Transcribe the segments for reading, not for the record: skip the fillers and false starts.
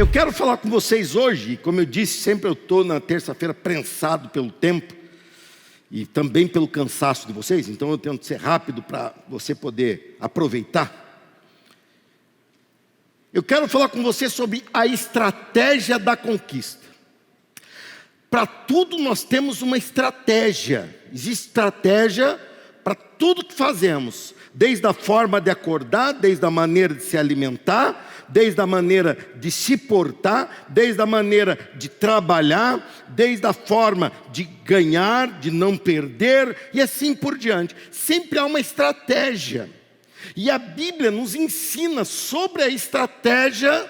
Eu quero falar com vocês hoje, como eu disse, sempre eu estou na terça-feira prensado pelo tempo e também pelo cansaço de vocês, então eu tento ser rápido para você poder aproveitar. Eu quero falar com você sobre a estratégia da conquista. Para tudo nós temos uma estratégia. Existe estratégia para tudo que fazemos. Desde a forma de acordar, desde a maneira de se alimentar, desde a maneira de se portar, desde a maneira de trabalhar, desde a forma de ganhar, de não perder e assim por diante. Sempre há uma estratégia. E a Bíblia nos ensina sobre a estratégia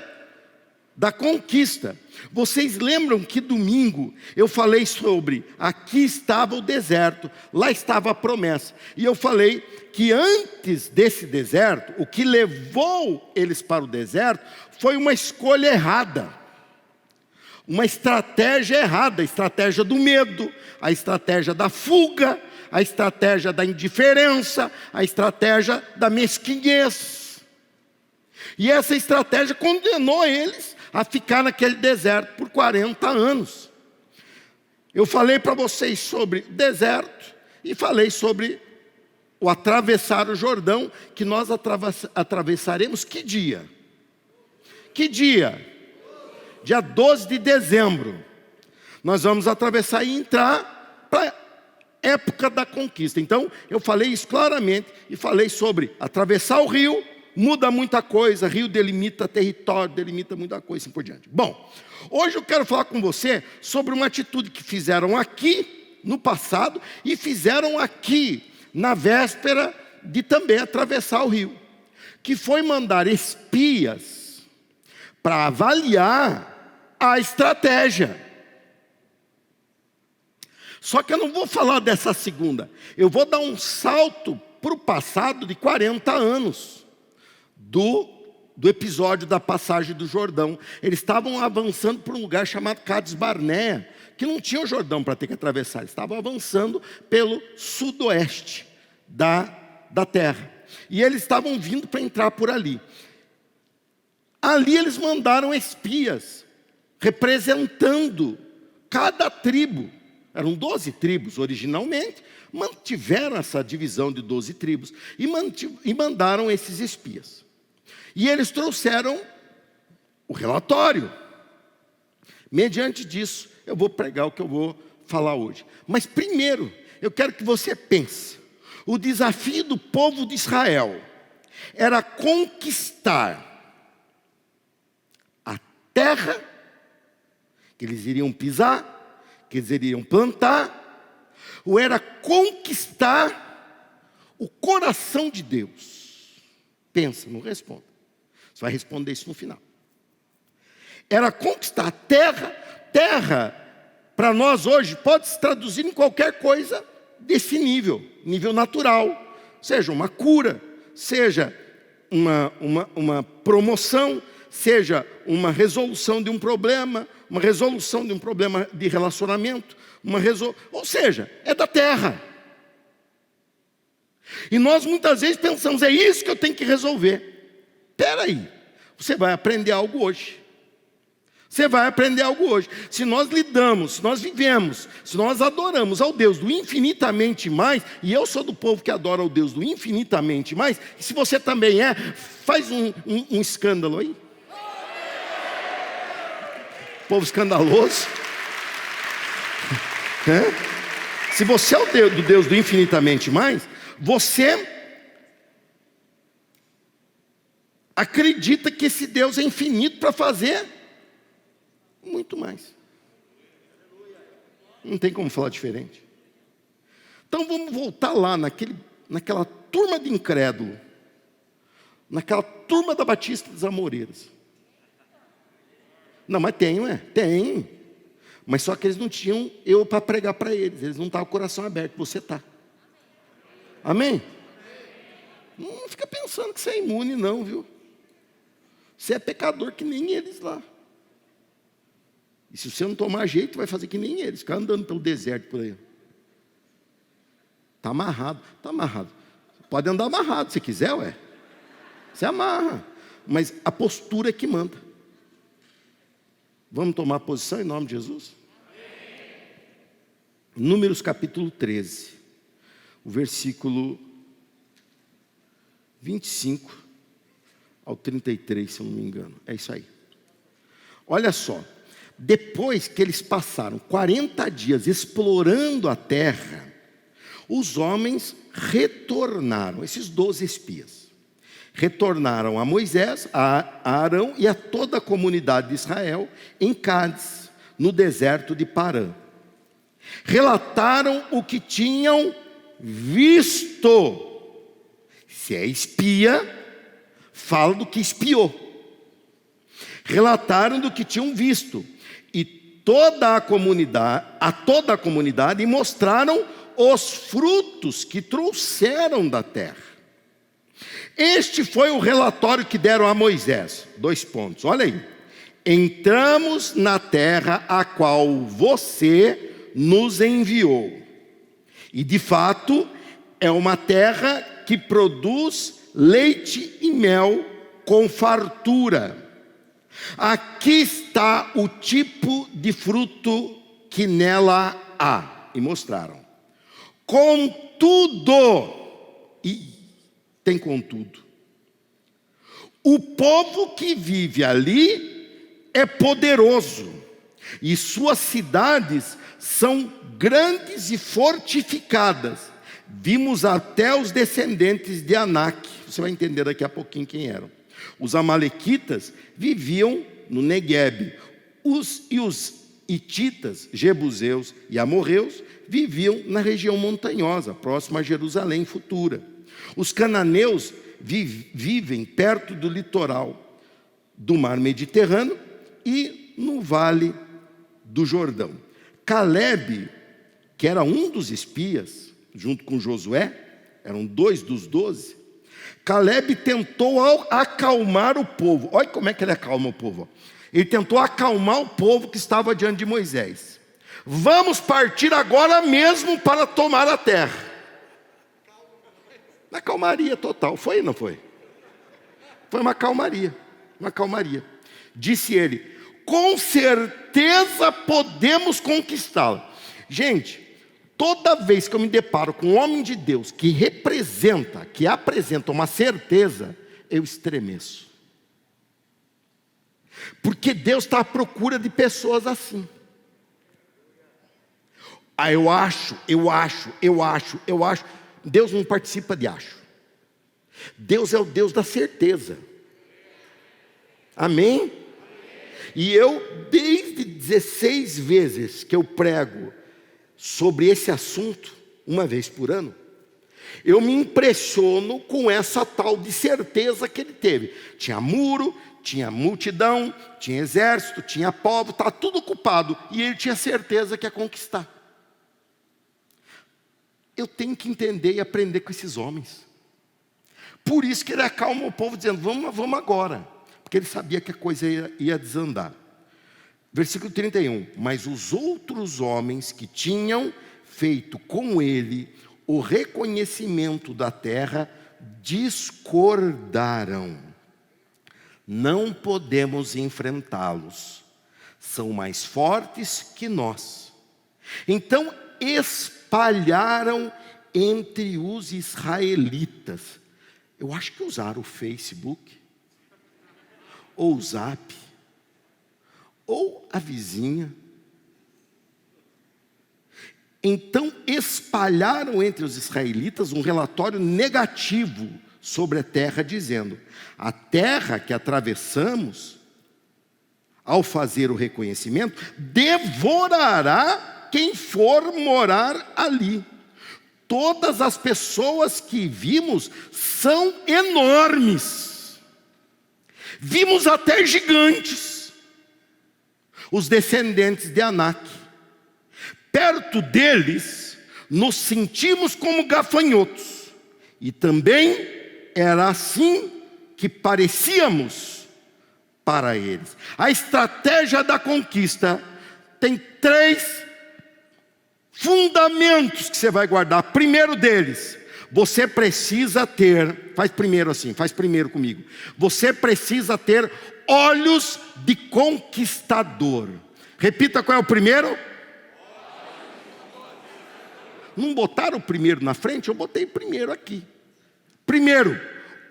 da conquista. Vocês lembram que domingo eu falei sobre aqui estava o deserto, lá estava a promessa. E eu falei que antes desse deserto, o que levou eles para o deserto foi uma escolha errada. Uma estratégia errada, a estratégia do medo, a estratégia da fuga, a estratégia da indiferença, a estratégia da mesquinhez. E essa estratégia condenou eles a ficar naquele deserto por 40 anos. Eu falei para vocês sobre deserto e falei sobre o atravessar o Jordão, que nós atravessaremos que dia? Que dia? Dia 12 de dezembro. Nós vamos atravessar e entrar para época da conquista. Então, eu falei isso claramente e falei sobre atravessar o rio, muda muita coisa, rio delimita território, delimita muita coisa, assim por diante. Bom, hoje eu quero falar com você sobre uma atitude que fizeram aqui no passado e fizeram aqui na véspera de também atravessar o rio, que foi mandar espias para avaliar a estratégia. Só que eu não vou falar dessa segunda. Eu vou dar um salto para o passado de 40 anos. Do episódio da passagem do Jordão. Eles estavam avançando por um lugar chamado Cades Barnea, que não tinha o Jordão para ter que atravessar. Eles estavam avançando pelo sudoeste da terra. E eles estavam vindo para entrar por ali. Ali eles mandaram espias, representando cada tribo. Eram 12 tribos originalmente, mantiveram essa divisão de 12 tribos e mandaram esses espias. E eles trouxeram o relatório. Mediante disso, eu vou pregar o que eu vou falar hoje. Mas primeiro, eu quero que você pense. O desafio do povo de Israel era conquistar a terra que eles iriam pisar, que eles iriam plantar, ou era conquistar o coração de Deus? Pensa, não responda. Você vai responder isso no final. Era conquistar a terra. Terra, para nós hoje, pode se traduzir em qualquer coisa desse nível natural. Seja uma cura, seja uma promoção, seja uma resolução de um problema, uma resolução de um problema de relacionamento, ou seja, é da terra. E nós muitas vezes pensamos, é isso que eu tenho que resolver. Espera aí, você vai aprender algo hoje. Você vai aprender algo hoje. Se nós lidamos, se nós vivemos, se nós adoramos ao Deus do infinitamente mais, e eu sou do povo que adora ao Deus do infinitamente mais, e se você também faz um escândalo aí. Povo escandaloso. Se você é o Deus do infinitamente mais, você acredita que esse Deus é infinito para fazer muito mais. Não tem como falar diferente. Então vamos voltar lá naquela turma de incrédulo, naquela turma da Batista das Amoreiras. Não, mas tem, tem. Mas só que eles não tinham eu para pregar para eles. Eles não estavam com o coração aberto, você está. Amém? Não fica pensando que você é imune não, viu? Você é pecador que nem eles lá. E se você não tomar jeito, vai fazer que nem eles, ficar andando pelo deserto por aí. Está amarrado, Pode andar amarrado se quiser, Você amarra. Mas a postura é que manda. Vamos tomar posição em nome de Jesus? Números capítulo 13, o versículo 25 ao 33, se eu não me engano. É isso aí. Olha só. Depois que eles passaram 40 dias explorando a terra, os homens retornaram, esses 12 espias, retornaram a Moisés, a Arão e a toda a comunidade de Israel em Cádiz, no deserto de Parã. Relataram o que tinham visto. Se é espia, fala do que espiou. Relataram do que tinham visto. E toda a comunidade mostraram os frutos que trouxeram da terra. Este foi o relatório que deram a Moisés. 2 pontos, olha aí. Entramos na terra a qual você nos enviou. E de fato, é uma terra que produz leite e mel com fartura. Aqui está o tipo de fruto que nela há. E mostraram. Contudo, e tem contudo, o povo que vive ali é poderoso, e suas cidades são grandes e fortificadas. Vimos até os descendentes de Anak. Você vai entender daqui a pouquinho quem eram. Os amalequitas viviam no Neguebe. Os hititas, jebuseus e amorreus viviam na região montanhosa, próxima a Jerusalém futura. Os cananeus vivem perto do litoral do mar Mediterrâneo e no vale do Jordão. Calebe, que era um dos espias, junto com Josué, eram 2 dos 12, Calebe tentou acalmar o povo. Olha como é que ele acalma o povo. Ele tentou acalmar o povo que estava diante de Moisés. Vamos partir agora mesmo para tomar a terra. Na calmaria total. Foi ou não foi? Foi uma calmaria. Uma calmaria. Disse ele, com certeza podemos conquistá-la. Gente, toda vez que eu me deparo com um homem de Deus que representa, que apresenta uma certeza, eu estremeço. Porque Deus está à procura de pessoas assim. Ah, eu acho. Deus não participa de acho. Deus é o Deus da certeza. Amém? E eu, desde 16 vezes que eu prego sobre esse assunto, uma vez por ano, eu me impressiono com essa tal de certeza que ele teve. Tinha muro, tinha multidão, tinha exército, tinha povo, estava tudo ocupado, e ele tinha certeza que ia conquistar. Eu tenho que entender e aprender com esses homens. Por isso que ele acalma o povo dizendo, vamos agora. Porque ele sabia que a coisa ia desandar. Versículo 31. Mas os outros homens que tinham feito com ele o reconhecimento da terra, discordaram. Não podemos enfrentá-los. São mais fortes que nós. Então espalharam entre os israelitas. Eu acho que usaram o Facebook, ou o Zap, ou a vizinha. Então espalharam entre os israelitas um relatório negativo sobre a terra, dizendo: a terra que atravessamos, ao fazer o reconhecimento, devorará quem for morar ali. Todas as pessoas que vimos são enormes. Vimos até gigantes, os descendentes de Anak. Perto deles, nos sentimos como gafanhotos. E também era assim que parecíamos para eles. A estratégia da conquista tem 3 fundamentos que você vai guardar. Primeiro deles, Você precisa ter, faz primeiro comigo. Você precisa ter olhos de conquistador. Repita, qual é o primeiro? Não botaram o primeiro na frente? Eu botei primeiro aqui. Primeiro,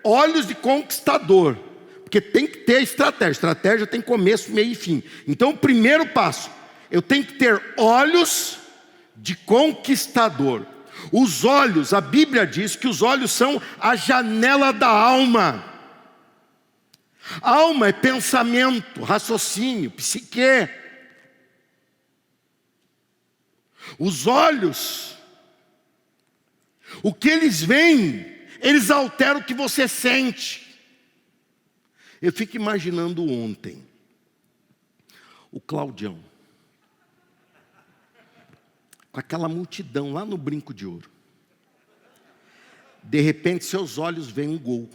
olhos de conquistador. Porque tem que ter estratégia. Estratégia tem começo, meio e fim. Então o primeiro passo, eu tenho que ter olhos de conquistador. Os olhos, a Bíblia diz que os olhos são a janela da alma. Alma é pensamento, raciocínio, psique. Os olhos, o que eles veem, eles alteram o que você sente. Eu fico imaginando ontem, o Claudião, com aquela multidão lá no Brinco de Ouro. De repente seus olhos veem um gol.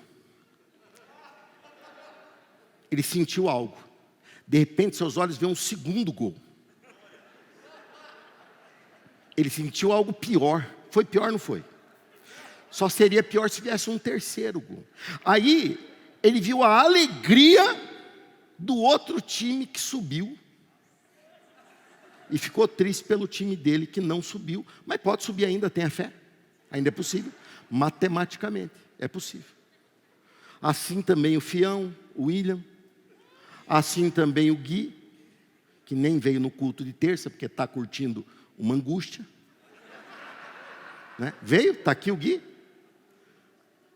Ele sentiu algo. De repente seus olhos veem um segundo gol. Ele sentiu algo pior. Foi pior, não foi? Só seria pior se viesse um terceiro gol. Aí ele viu a alegria do outro time que subiu. E ficou triste pelo time dele que não subiu. Mas pode subir ainda, tenha fé. Ainda é possível. Matematicamente, é possível. Assim também o Fião, o William. Assim também o Gui, que nem veio no culto de terça, porque está curtindo uma angústia. Né? Veio? Está aqui o Gui?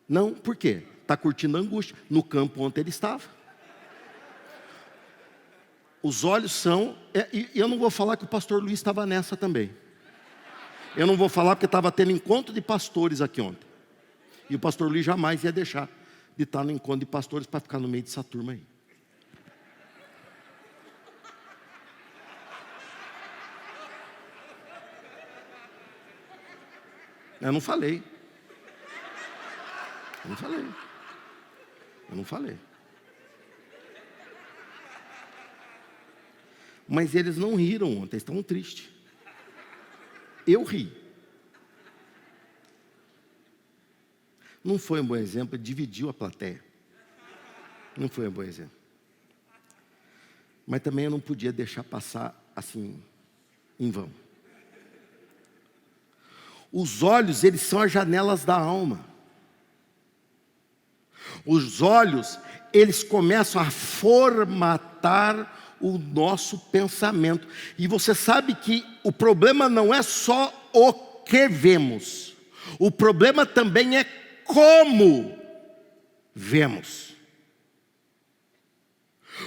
Não, por quê? Está curtindo a angústia. No campo onde ele estava. Os olhos são... E eu não vou falar que o pastor Luiz estava nessa também. Eu não vou falar porque estava tendo encontro de pastores aqui ontem. E o pastor Luiz jamais ia deixar de estar no encontro de pastores para ficar no meio dessa turma aí. Eu não falei. Eu não falei. Mas eles não riram ontem, eles estavam tristes. Eu ri. Não foi um bom exemplo, dividiu a plateia. Não foi um bom exemplo. Mas também eu não podia deixar passar assim, em vão. Os olhos, eles são as janelas da alma. Os olhos, eles começam a formatar o nosso pensamento. E você sabe que o problema não é só o que vemos. O problema também é como vemos.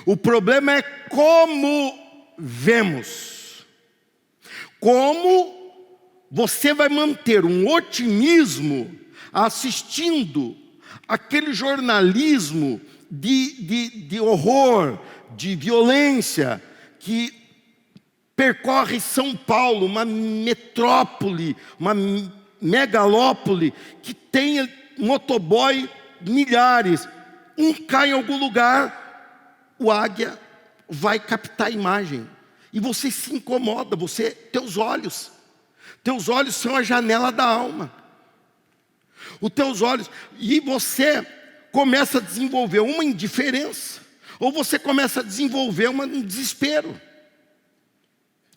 O problema é como vemos. Como você vai manter um otimismo assistindo aquele jornalismo de horror, de violência, que percorre São Paulo, uma metrópole, uma megalópole, que tem motoboy milhares. Um cai em algum lugar, o águia vai captar a imagem. E você se incomoda, teus olhos são a janela da alma. Os teus olhos, e você começa a desenvolver uma indiferença, ou você começa a desenvolver um desespero.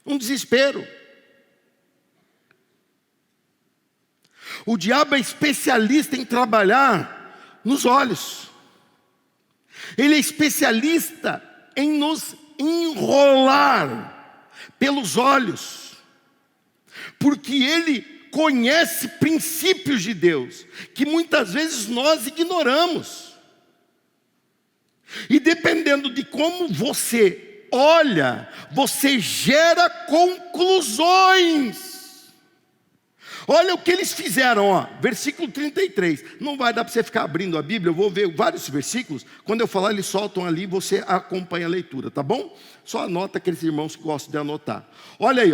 Um desespero. O diabo é especialista em trabalhar nos olhos. Ele é especialista em nos enrolar pelos olhos. Porque ele conhece princípios de Deus, que muitas vezes nós ignoramos. E dependendo de como você olha, você gera conclusões. Olha o que eles fizeram, versículo 33. Não vai dar para você ficar abrindo a Bíblia, eu vou ver vários versículos. Quando eu falar, eles soltam ali, você acompanha a leitura, tá bom? Só anota aqueles irmãos que gostam de anotar. Olha aí,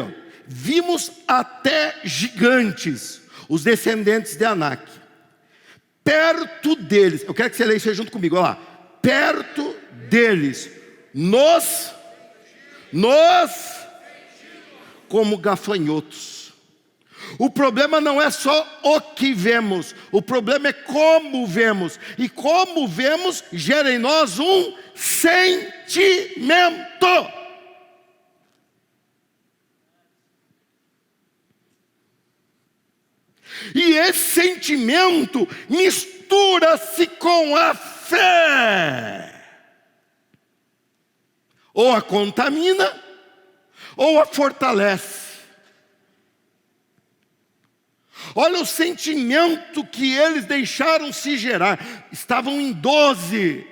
vimos até gigantes, os descendentes de Anak. Perto deles, eu quero que você leia isso junto comigo, olha lá. Perto deles, nos como gafanhotos. O problema não é só o que vemos, o problema é como vemos. E como vemos gera em nós um sentimento. E esse sentimento mistura-se com a fé. Ou a contamina, ou a fortalece. Olha o sentimento que eles deixaram se gerar. Estavam em 12.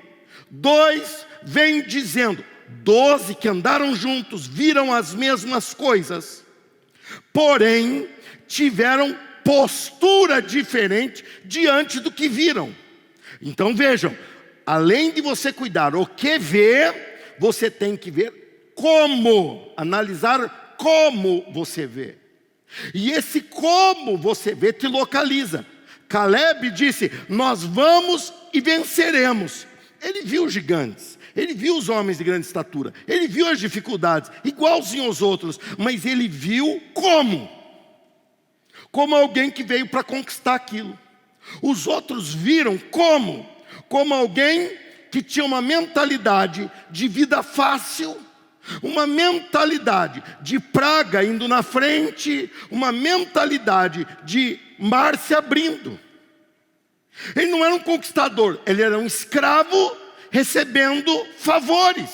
2 vem dizendo, 12 que andaram juntos, viram as mesmas coisas, porém tiveram postura diferente diante do que viram. Então vejam, além de você cuidar o que vê, você tem que ver como, analisar como você vê. E esse como você vê te localiza. Caleb disse, nós vamos e venceremos. Ele viu os gigantes, ele viu os homens de grande estatura, ele viu as dificuldades, igualzinho aos outros, mas ele viu como alguém que veio para conquistar aquilo. Os outros viram como alguém que tinha uma mentalidade de vida fácil, uma mentalidade de praga indo na frente, uma mentalidade de mar se abrindo. Ele não era um conquistador, ele era um escravo recebendo favores.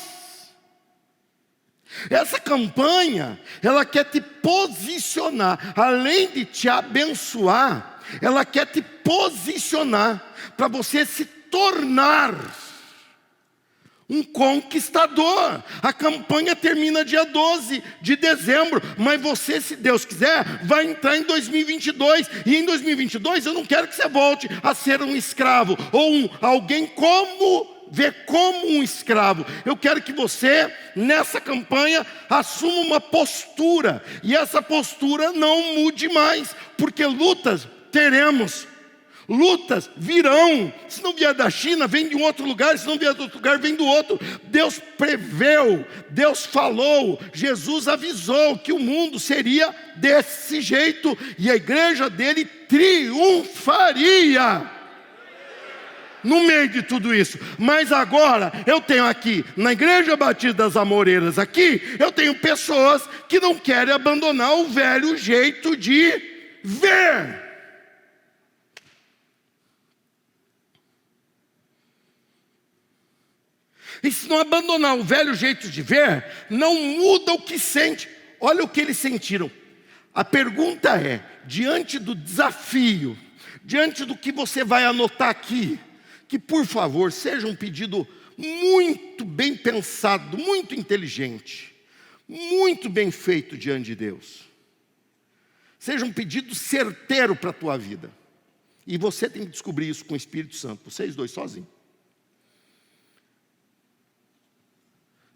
Essa campanha, ela quer te posicionar, além de te abençoar, ela quer te posicionar para você se tornar um conquistador. A campanha termina dia 12 de dezembro, mas você, se Deus quiser, vai entrar em 2022. E em 2022 eu não quero que você volte a ser um escravo ou alguém como um escravo. Eu quero que você, nessa campanha, assuma uma postura, e essa postura não mude mais, porque lutas teremos. Lutas virão. Se não vier da China, vem de um outro lugar. Se não vier de outro lugar, vem do outro. Deus preveu, Deus falou, Jesus avisou que o mundo seria desse jeito, e a igreja dele triunfaria no meio de tudo isso. Mas agora eu tenho aqui, na Igreja Batista das Amoreiras aqui, eu tenho pessoas que não querem abandonar o velho jeito de ver. E se não abandonar o velho jeito de ver, não muda o que sente. Olha o que eles sentiram. A pergunta é, diante do desafio, diante do que você vai anotar aqui, que por favor seja um pedido muito bem pensado, muito inteligente, muito bem feito diante de Deus. Seja um pedido certeiro para a tua vida. E você tem que descobrir isso com o Espírito Santo, vocês dois sozinhos.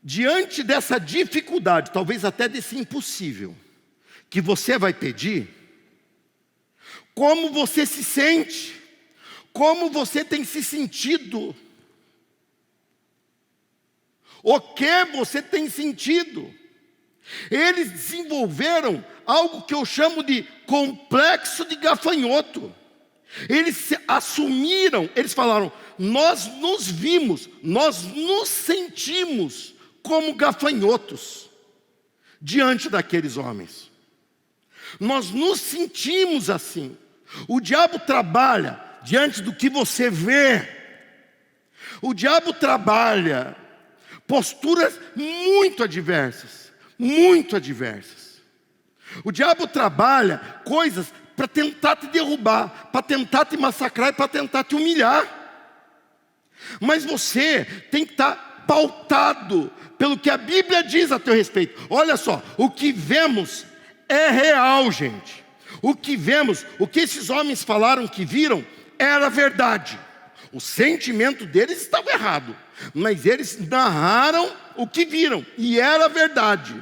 Diante dessa dificuldade, talvez até desse impossível, que você vai pedir, como você se sente, como você tem se sentido, o que você tem sentido. Eles desenvolveram algo que eu chamo de complexo de gafanhoto. Eles se assumiram, eles falaram, nós nos vimos, nós nos sentimos como gafanhotos diante daqueles homens. Nós nos sentimos assim. O diabo trabalha diante do que você vê. O diabo trabalha posturas muito adversas, muito adversas. O diabo trabalha coisas para tentar te derrubar, para tentar te massacrar e para tentar te humilhar. Mas você tem que estar pautado pelo que a Bíblia diz a teu respeito. Olha só, o que vemos é real, gente. O que vemos, o que esses homens falaram que viram, era verdade. O sentimento deles estava errado, mas eles narraram o que viram, e era verdade.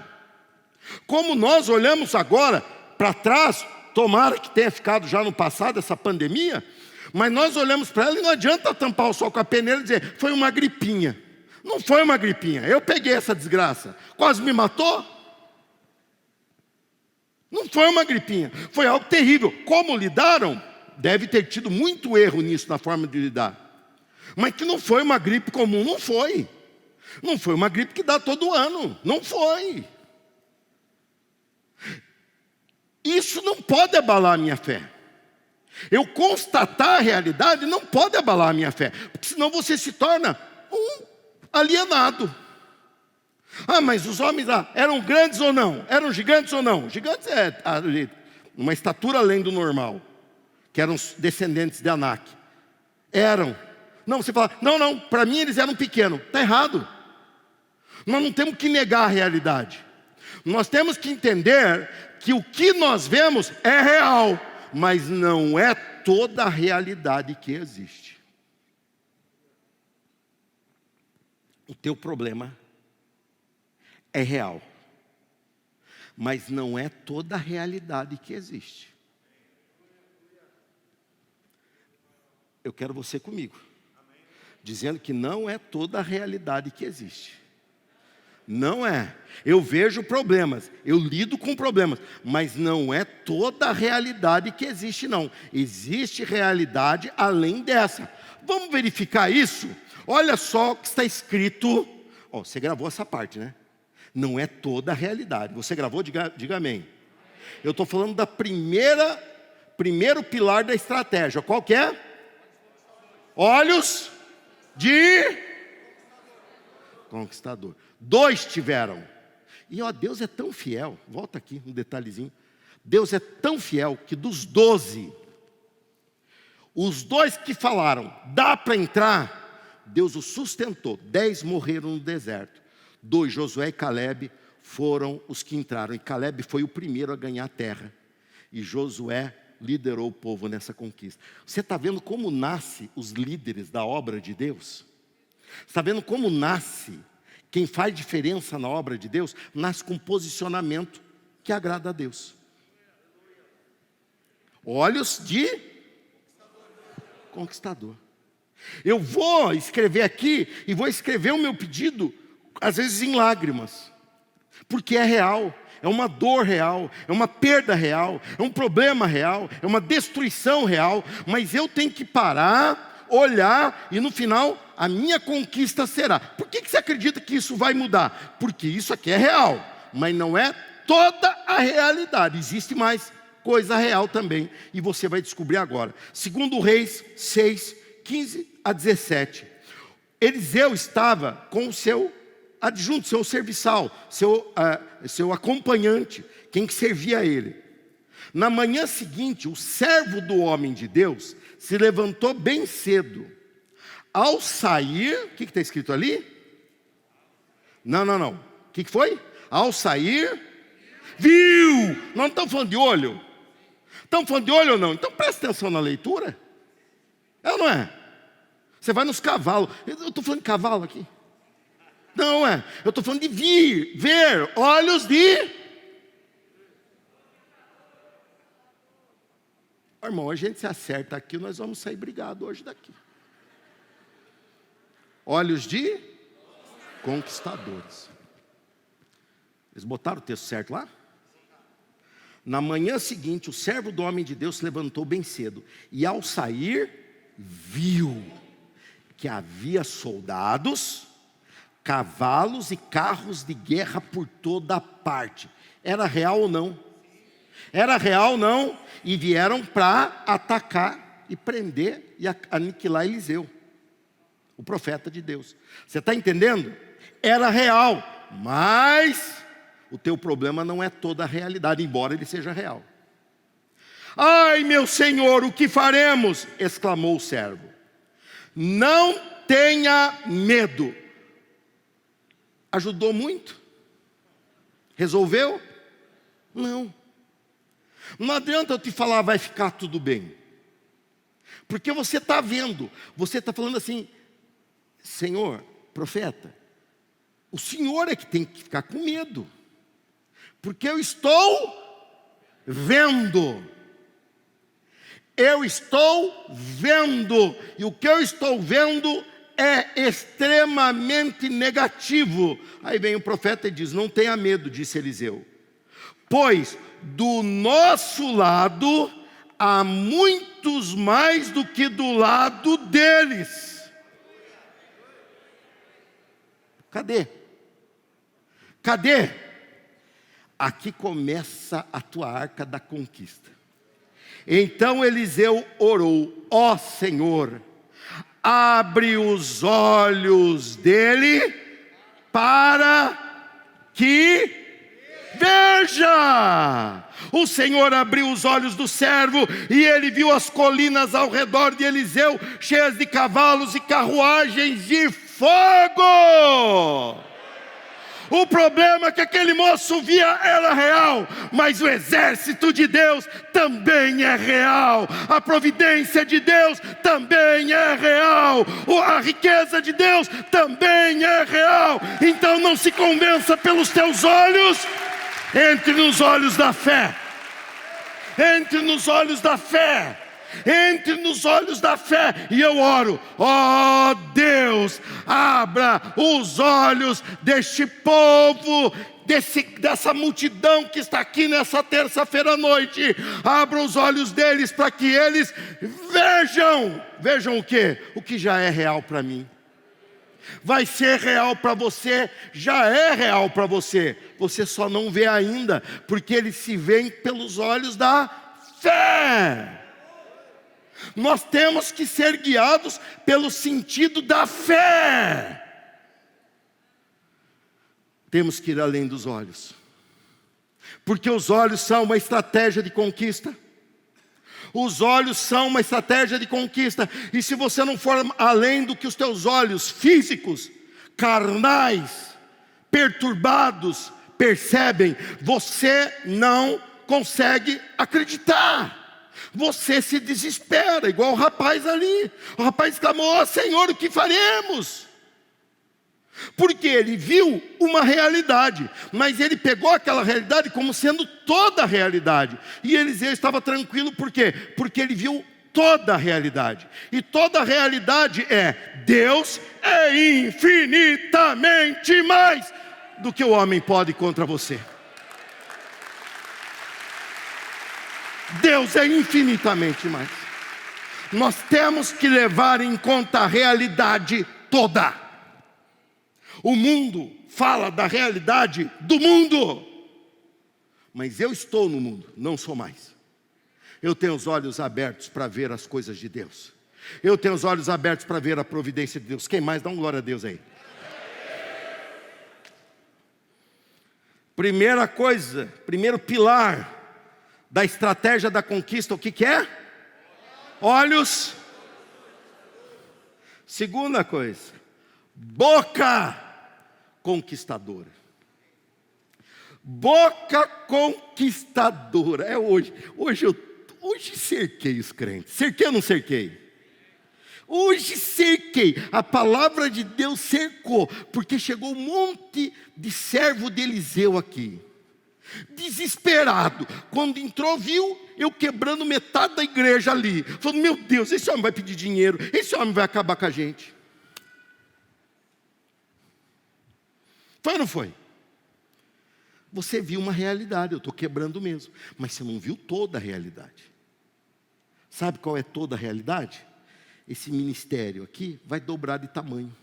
Como nós olhamos agora para trás, tomara que tenha ficado já no passado essa pandemia, mas nós olhamos para ela e não adianta tampar o sol com a peneira e dizer, foi uma gripinha. Não foi uma gripinha, eu peguei essa desgraça, quase me matou. Não foi uma gripinha, foi algo terrível. Como lidaram? Deve ter tido muito erro nisso, na forma de lidar. Mas que não foi uma gripe comum, não foi. Não foi uma gripe que dá todo ano, não foi. Isso não pode abalar a minha fé. Eu constatar a realidade não pode abalar a minha fé, porque senão você se torna um alienado. Ah, mas os homens lá eram grandes ou não? Eram gigantes ou não? Gigantes é uma estatura além do normal, que eram os descendentes de Anak. Eram. Não, você fala, não, para mim eles eram pequenos. Está errado. Nós não temos que negar a realidade. Nós temos que entender que o que nós vemos é real, mas não é toda a realidade que existe. O teu problema é real, mas não é toda a realidade que existe. Eu quero você comigo, dizendo que não é toda a realidade que existe. Não é. Eu vejo problemas, eu lido com problemas, mas não é toda a realidade que existe, não. Existe realidade além dessa. Vamos verificar isso? Olha só o que está escrito. Você gravou essa parte, né? Não é toda a realidade. Você gravou? Diga amém. Eu estou falando da primeiro pilar da estratégia. Qual que é? Olhos de conquistador. 2 tiveram. E Deus é tão fiel. Volta aqui um detalhezinho. Deus é tão fiel que dos 12, os 2 que falaram, dá para entrar, Deus os sustentou. 10 morreram no deserto. 2, Josué e Caleb, foram os que entraram. E Caleb foi o primeiro a ganhar a terra. E Josué liderou o povo nessa conquista. Você está vendo como nasce os líderes da obra de Deus? Está vendo como nasce? Quem faz diferença na obra de Deus, nasce com posicionamento que agrada a Deus. Olhos de conquistador. Eu vou escrever aqui e vou escrever o meu pedido, às vezes em lágrimas, porque é real, é uma dor real, é uma perda real, é um problema real, é uma destruição real, mas eu tenho que parar, olhar e no final a minha conquista será. Por que você acredita que isso vai mudar? Porque isso aqui é real, mas não é toda a realidade. Existe mais coisa real também, e você vai descobrir agora. Segundo Reis 6, 15 a 17. Eliseu estava com o seu adjunto, seu serviçal, seu acompanhante, quem que servia a ele. Na manhã seguinte, o servo do homem de Deus se levantou bem cedo. Ao sair, o que está escrito ali? Não. O que foi? Ao sair, viu. Nós não estamos falando de olho? Estamos falando de olho ou não? Então presta atenção na leitura. É ou não é? Você vai nos cavalos. Eu estou falando de cavalo aqui. Não é. Eu estou falando de ver. Olhos de... Irmão, a gente se acerta aqui, nós vamos sair brigados hoje daqui. Olhos de conquistadores. Eles botaram o texto certo lá? Na manhã seguinte, o servo do homem de Deus se levantou bem cedo. E ao sair, viu que havia soldados, cavalos e carros de guerra por toda parte. Era real ou não? Era real ou não? E vieram para atacar e prender e aniquilar Eliseu, o profeta de Deus. Você está entendendo? Era real, mas o teu problema não é toda a realidade, embora ele seja real. Ai, meu Senhor, o que faremos? Exclamou o servo. Não tenha medo. Ajudou muito? Resolveu? Não. Não adianta eu te falar, vai ficar tudo bem. Porque você está vendo, você está falando assim, Senhor, profeta, o Senhor é que tem que ficar com medo. Porque eu estou vendo. Eu estou vendo. E o que eu estou vendo é extremamente negativo. Aí vem o profeta e diz, não tenha medo, disse Eliseu. Pois do nosso lado há muitos mais do que do lado deles. Cadê? Cadê? Aqui começa a tua arca da conquista. Então Eliseu orou: ó Senhor, abre os olhos dele para que veja. O Senhor abriu os olhos do servo e ele viu as colinas ao redor de Eliseu cheias de cavalos e carruagens de fogo. O problema é que aquele moço via era real, mas o exército de Deus também é real. A providência de Deus também é real. A riqueza de Deus também é real. Então não se convença pelos teus olhos. Entre nos olhos da fé. Entre nos olhos da fé. Entre nos olhos da fé. E eu oro: ó Deus, abra os olhos deste povo, dessa multidão que está aqui nessa terça-feira à noite. Abra os olhos deles para que eles vejam. Vejam o quê? O que já é real para mim. Vai ser real para você, já é real para você. Você só não vê ainda, porque eles se veem pelos olhos da fé. Nós temos que ser guiados pelo sentido da fé. Temos que ir além dos olhos, porque os olhos são uma estratégia de conquista. Os olhos são uma estratégia de conquista. E se você não for além do que os teus olhos físicos, carnais, perturbados percebem, você não consegue acreditar. Você se desespera, igual o rapaz ali. O rapaz clamou: ó Senhor, o que faremos? Porque ele viu uma realidade, mas ele pegou aquela realidade como sendo toda a realidade. E Eliseu estava tranquilo, por quê? Porque ele viu toda a realidade. E toda a realidade é: Deus é infinitamente mais do que o homem pode contra você. Deus é infinitamente mais. Nós temos que levar em conta a realidade toda. O mundo fala da realidade do mundo, mas eu estou no mundo, não sou mais. Eu tenho os olhos abertos para ver as coisas de Deus. Eu tenho os olhos abertos para ver a providência de Deus. Quem mais? Dá uma glória a Deus aí. Primeira coisa, primeiro pilar da estratégia da conquista, o que é? Olhos. Segunda coisa, boca conquistadora. Boca conquistadora. É hoje. Hoje cerquei os crentes. Cerquei ou não cerquei? Hoje cerquei. A palavra de Deus cercou, porque chegou um monte de servo de Eliseu aqui, desesperado. Quando entrou, viu eu quebrando metade da igreja ali. Falou: meu Deus, esse homem vai pedir dinheiro, esse homem vai acabar com a gente. Foi ou não foi? Você viu uma realidade, eu estou quebrando mesmo, mas você não viu toda a realidade. Sabe qual é toda a realidade? Esse ministério aqui vai dobrar de tamanho.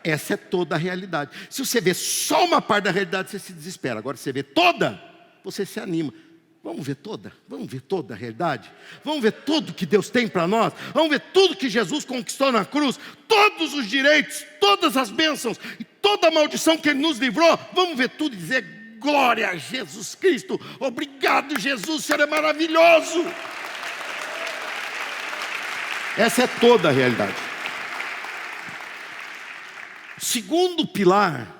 Essa é toda a realidade. Se você vê só uma parte da realidade, você se desespera. Agora, se você vê toda, você se anima. Vamos ver toda? Vamos ver toda a realidade? Vamos ver tudo que Deus tem para nós? Vamos ver tudo que Jesus conquistou na cruz? Todos os direitos, todas as bênçãos e toda a maldição que Ele nos livrou? Vamos ver tudo e dizer: glória a Jesus Cristo. Obrigado, Jesus, o Senhor é maravilhoso. Essa é toda a realidade. Segundo pilar,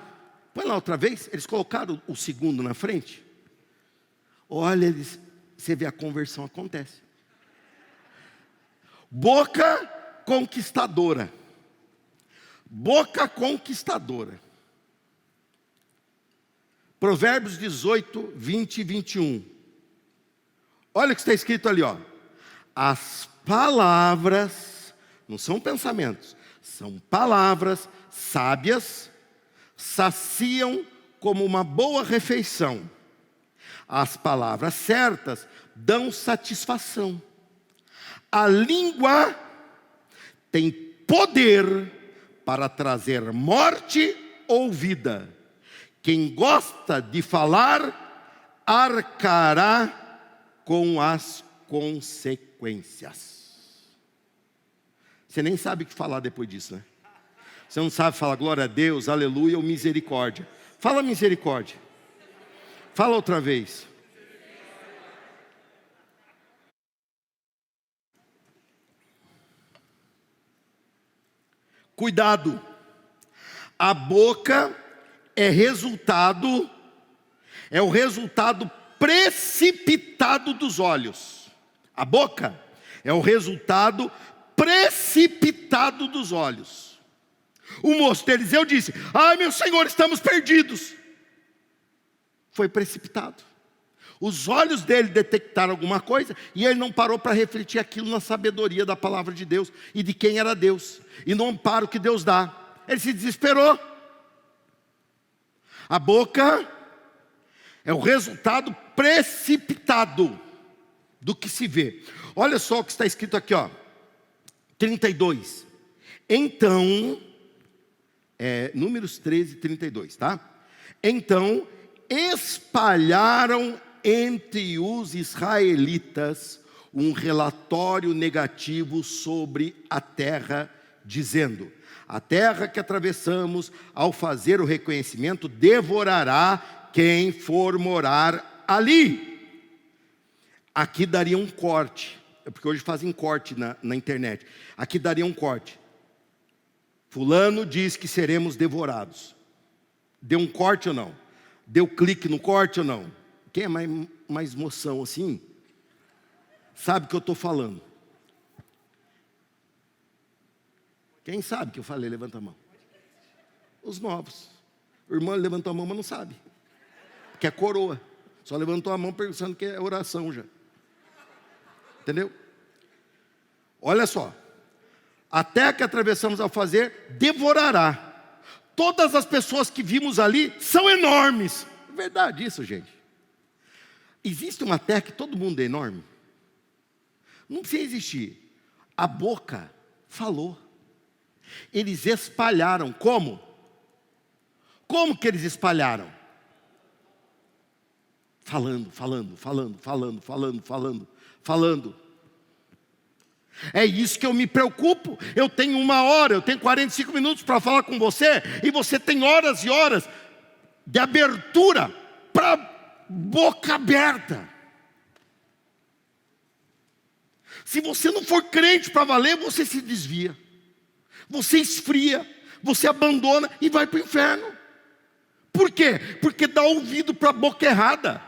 põe lá outra vez, eles colocaram o segundo na frente. Olha, você vê, a conversão acontece. Boca conquistadora. Boca conquistadora. Provérbios 18, 20 e 21. Olha o que está escrito ali, ó. As palavras, não são pensamentos, são palavras sábias, saciam como uma boa refeição. As palavras certas dão satisfação. A língua tem poder para trazer morte ou vida. Quem gosta de falar, arcará com as consequências. Você nem sabe o que falar depois disso, né? Você não sabe falar glória a Deus, aleluia ou misericórdia. Fala misericórdia. Fala outra vez. Cuidado. A boca é o resultado precipitado dos olhos. A boca é o resultado precipitado dos olhos. O moço de Eliseu disse: ai, meu senhor, estamos perdidos. Foi precipitado. Os olhos dele detectaram alguma coisa e ele não parou para refletir aquilo na sabedoria da palavra de Deus e de quem era Deus e no amparo que Deus dá. Ele se desesperou. A boca é o resultado precipitado do que se vê. Olha só o que está escrito aqui, ó, 32. Então, Números 13, 32, tá? Então espalharam entre os israelitas um relatório negativo sobre a terra, dizendo: a terra que atravessamos, ao fazer o reconhecimento, devorará quem for morar ali. Aqui daria um corte, porque hoje fazem corte na internet. Aqui daria um corte. Fulano diz que seremos devorados. Deu um corte ou não? Deu clique no corte ou não? Quem é mais moção assim, sabe o que eu estou falando. Quem sabe que eu falei? Levanta a mão. Os novos. O irmão levantou a mão, mas não sabe, que é coroa. Só levantou a mão pensando que é oração já. Entendeu? Olha só. A terra que atravessamos ao fazer, devorará. Todas as pessoas que vimos ali são enormes. É verdade isso, gente. Existe uma terra que todo mundo é enorme? Não precisa existir. A boca falou. Eles espalharam. Como? Como que eles espalharam? Falando. É isso que eu me preocupo. Eu tenho 1 hora, eu tenho 45 minutos para falar com você, e você tem horas e horas de abertura para boca aberta. Se você não for crente para valer, você se desvia, você esfria, você abandona e vai para o inferno. Por quê? Porque dá ouvido para a boca errada.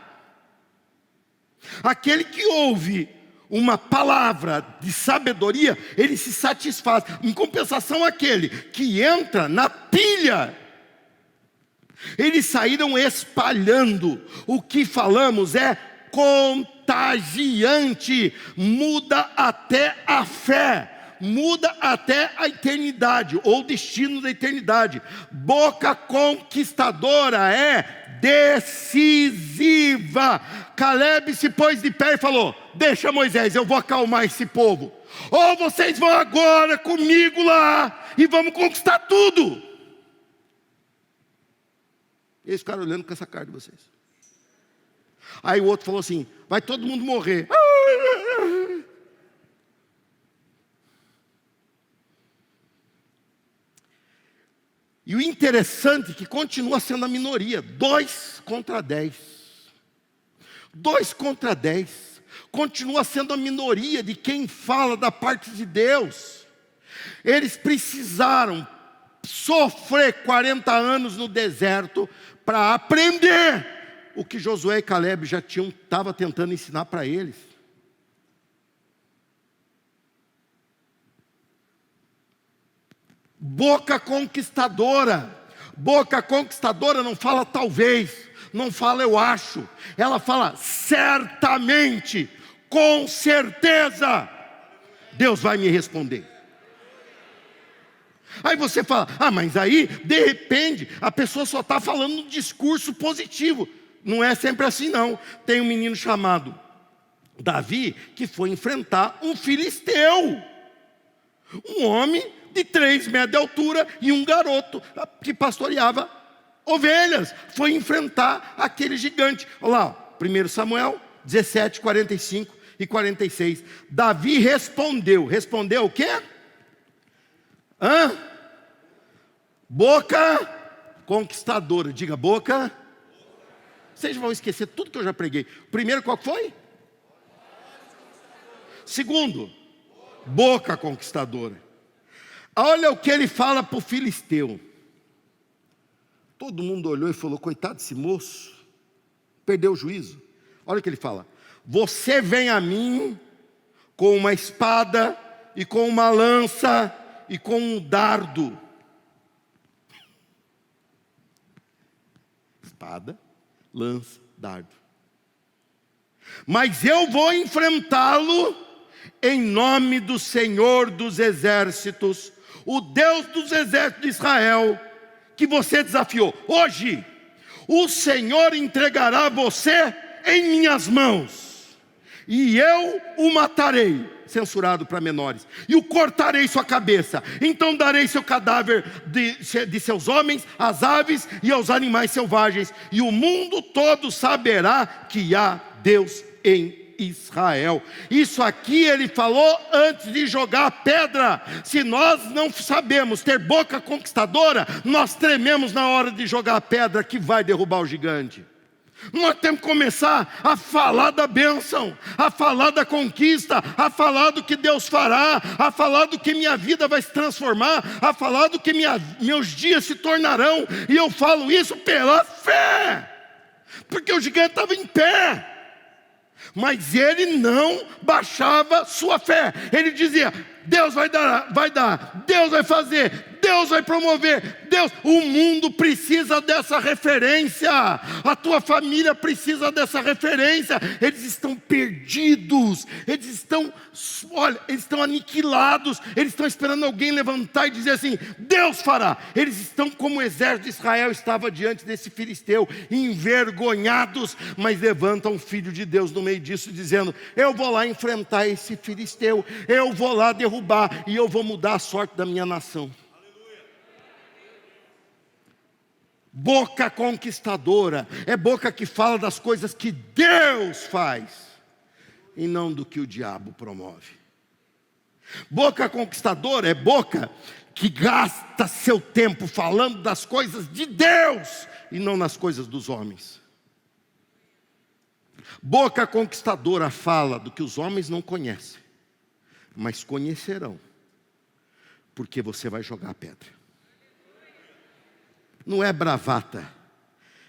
Aquele que ouve uma palavra de sabedoria, ele se satisfaz. Em compensação, aquele que entra na pilha, eles saíram espalhando. O que falamos é contagiante, muda até a fé, muda até a eternidade, ou o destino da eternidade. Boca conquistadora é decisiva. Caleb se pôs de pé e falou: deixa, Moisés, eu vou acalmar esse povo. Ou vocês vão agora comigo lá e vamos conquistar tudo. Eles ficaram olhando com essa cara de vocês. Aí o outro falou assim: vai todo mundo morrer. E o interessante é que continua sendo a minoria. 2 contra 10. 2 contra 10. Continua sendo a minoria de quem fala da parte de Deus. Eles precisaram sofrer 40 anos no deserto para aprender o que Josué e Caleb já estavam tentando ensinar para eles. Boca conquistadora. Boca conquistadora não fala talvez, não fala eu acho. Ela fala certamente, com certeza, Deus vai me responder. Aí você fala, mas aí, de repente, a pessoa só está falando um discurso positivo. Não é sempre assim não. Tem um menino chamado Davi, que foi enfrentar um filisteu. Um homem de 3 metros de altura e um garoto que pastoreava ovelhas. Foi enfrentar aquele gigante. Olha lá, 1 Samuel 17, 45 e 46. Davi respondeu. Respondeu o quê? Boca conquistadora. Diga, boca. Vocês vão esquecer tudo que eu já preguei. Primeiro, qual foi? Segundo, boca conquistadora. Olha o que ele fala para o filisteu. Todo mundo olhou e falou, coitado desse moço, perdeu o juízo. Olha o que ele fala. Você vem a mim com uma espada e com uma lança e com um dardo. Espada, lança, dardo. Mas eu vou enfrentá-lo em nome do Senhor dos exércitos, o Deus dos exércitos de Israel, que você desafiou. Hoje, o Senhor entregará você em minhas mãos, e eu o matarei, censurado para menores, e o cortarei sua cabeça. Então darei seu cadáver de seus homens, às aves e aos animais selvagens, e o mundo todo saberá que há Deus em Israel. Isso aqui ele falou antes de jogar a pedra. Se nós não sabemos ter boca conquistadora, nós trememos na hora de jogar a pedra que vai derrubar o gigante. Nós temos que começar a falar da bênção, a falar da conquista, a falar do que Deus fará, a falar do que minha vida vai se transformar, a falar do que meus dias se tornarão. E eu falo isso pela fé, porque o gigante estava em pé, mas ele não baixava sua fé. Ele dizia, Deus vai dar, Deus vai fazer, Deus vai promover, Deus. O mundo precisa dessa referência, a tua família precisa dessa referência. Eles estão perdidos, eles estão aniquilados, eles estão esperando alguém levantar e dizer assim, Deus fará. Eles estão como o exército de Israel estava diante desse filisteu, envergonhados, mas levantam um filho de Deus no meio disso, dizendo, eu vou lá enfrentar esse filisteu, eu vou lá derrubar, e eu vou mudar a sorte da minha nação. Boca conquistadora é boca que fala das coisas que Deus faz e não do que o diabo promove. Boca conquistadora é boca que gasta seu tempo falando das coisas de Deus e não nas coisas dos homens. Boca conquistadora fala do que os homens não conhecem, mas conhecerão, porque você vai jogar a pedra. Não é bravata,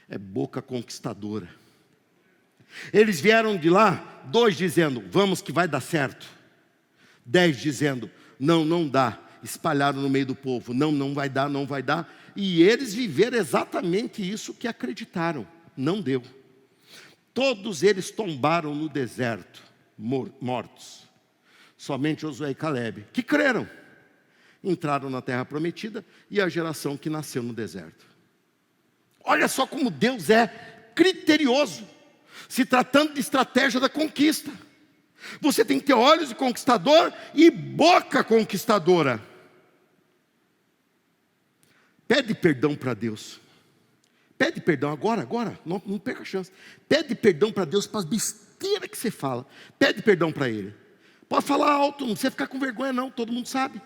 é boca conquistadora. Eles vieram de lá, 2 dizendo, vamos que vai dar certo. 10 dizendo, não dá. Espalharam no meio do povo, não vai dar, não vai dar. E eles viveram exatamente isso que acreditaram, não deu. Todos eles tombaram no deserto, mortos. Somente Josué e Calebe, que creram, entraram na terra prometida, e a geração que nasceu no deserto. Olha só como Deus é criterioso, se tratando de estratégia da conquista. Você tem que ter olhos de conquistador e boca conquistadora. Pede perdão para Deus. Pede perdão agora, não perca a chance. Pede perdão para Deus para as besteiras que você fala. Pede perdão para Ele. Pode falar alto, não precisa ficar com vergonha não, todo mundo sabe.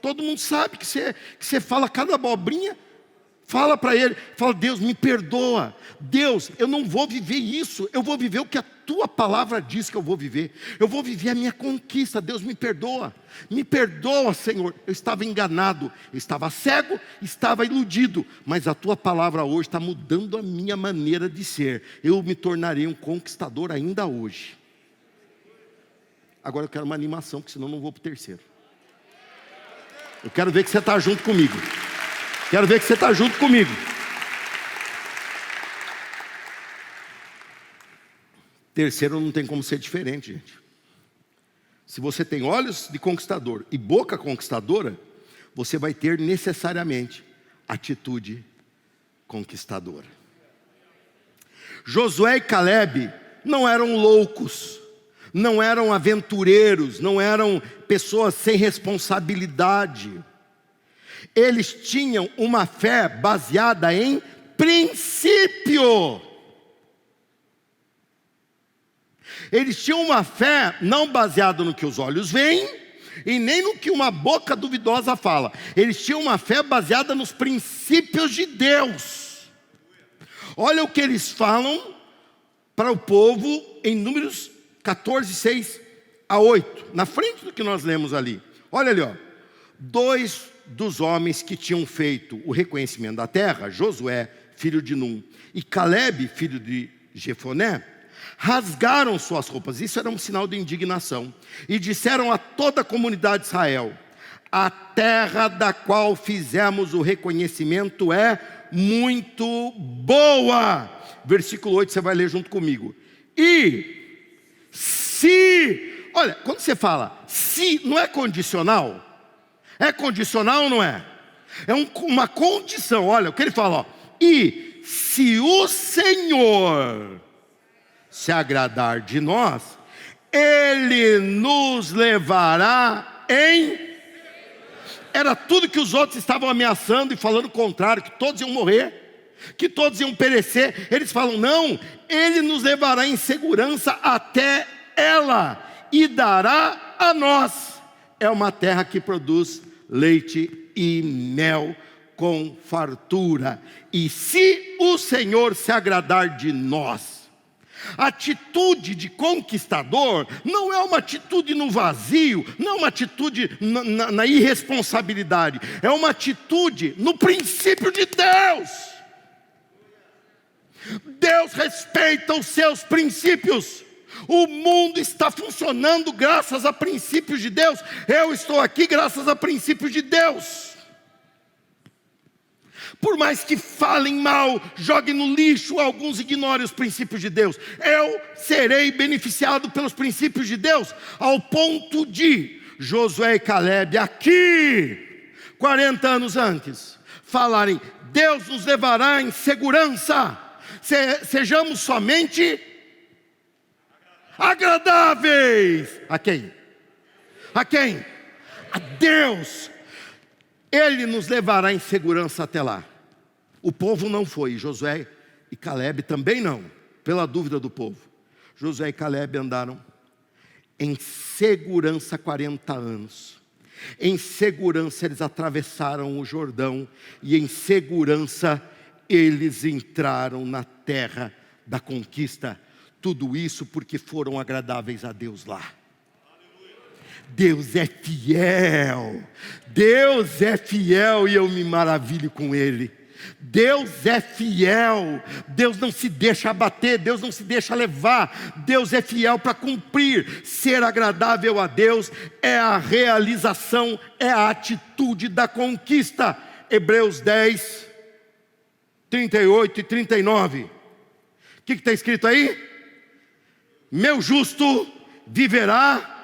Todo mundo sabe que você fala cada abobrinha. Fala para Ele, fala, Deus me perdoa. Deus, eu não vou viver isso, eu vou viver o que a Tua palavra diz que eu vou viver. Eu vou viver a minha conquista, Deus me perdoa. Me perdoa, Senhor, eu estava enganado, eu estava cego, estava iludido. Mas a Tua palavra hoje está mudando a minha maneira de ser. Eu me tornarei um conquistador ainda hoje. Agora eu quero uma animação, porque senão eu não vou para o terceiro. Eu quero ver que você está junto comigo. Quero ver que você está junto comigo. Terceiro não tem como ser diferente, gente. Se você tem olhos de conquistador e boca conquistadora, você vai ter necessariamente atitude conquistadora. Josué e Calebe não eram loucos, não eram aventureiros, não eram pessoas sem responsabilidade. Eles tinham uma fé baseada em princípio. Eles tinham uma fé não baseada no que os olhos veem e nem no que uma boca duvidosa fala. Eles tinham uma fé baseada nos princípios de Deus. Olha o que eles falam para o povo em Números 14, 6 a 8, na frente do que nós lemos ali. Olha ali, ó. 2 dos homens que tinham feito o reconhecimento da terra, Josué, filho de Num, e Calebe, filho de Jefoné, rasgaram suas roupas. Isso era um sinal de indignação. E disseram a toda a comunidade de Israel: a terra da qual fizemos o reconhecimento é muito boa. Versículo 8, você vai ler junto comigo. E se, olha, quando você fala se, não é condicional? É condicional ou não é? É uma condição. Olha o que ele fala, ó. E se o Senhor se agradar de nós, Ele nos levará em... Era tudo que os outros estavam ameaçando e falando o contrário, que todos iam morrer, que todos iam perecer. Eles falam, não, Ele nos levará em segurança até ela e dará a nós. É uma terra que produz leite e mel com fartura. E se o Senhor se agradar de nós... A atitude de conquistador não é uma atitude no vazio, não é uma atitude na irresponsabilidade, é uma atitude no princípio de Deus. Deus respeita os seus princípios. O mundo está funcionando graças a princípios de Deus. Eu estou aqui graças a princípios de Deus. Por mais que falem mal, joguem no lixo, alguns ignorem os princípios de Deus, eu serei beneficiado pelos princípios de Deus, ao ponto de Josué e Calebe aqui, 40 anos antes, falarem: Deus nos levará em segurança, sejamos somente agradáveis. A quem? A quem? A Deus. Ele nos levará em segurança até lá. O povo não foi, Josué e Calebe também não, pela dúvida do povo. Josué e Calebe andaram em segurança 40 anos. Em segurança eles atravessaram o Jordão e em segurança eles entraram na terra da conquista. Tudo isso porque foram agradáveis a Deus lá. Deus é fiel, Deus é fiel e eu me maravilho com Ele. Deus é fiel, Deus não se deixa abater, Deus não se deixa levar, Deus é fiel para cumprir. Ser agradável a Deus é a realização, é a atitude da conquista. Hebreus 10, 38 e 39. O que está escrito aí? Meu justo viverá